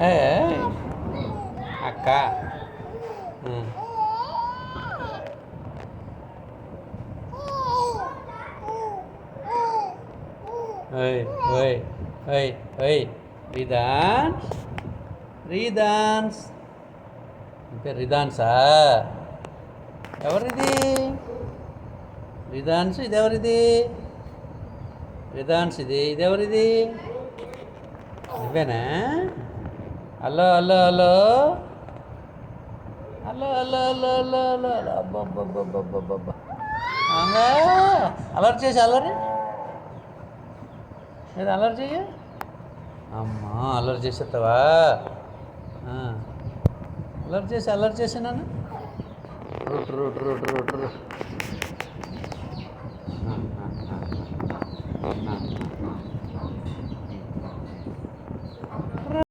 ఏయ్, అక్క. ఉం. ఓయ్ ఓయ్ ఓయ్ ఓయ్ రిదాన్స్ రిదాన్స్ ఇంకా రిదాన్సా? ఎవరిది రిదాన్స్? ఇది ఎవరిది రిదాన్స్? ఇదెవరిది? నువ్వేనా? Hello hello hello hello hello hello hello hello hello అబ్బబ్బబ్బబ్బబ్బబ్బ. అలర్ట్ చేసి అల్లరి ఏదో అల్లరి చెయ్యి. అమ్మా అల్లరి చేసేస్తావా? అల్లరి చేసి నన్ను రూట్ రూట్ రూట్ రూట్ రూట్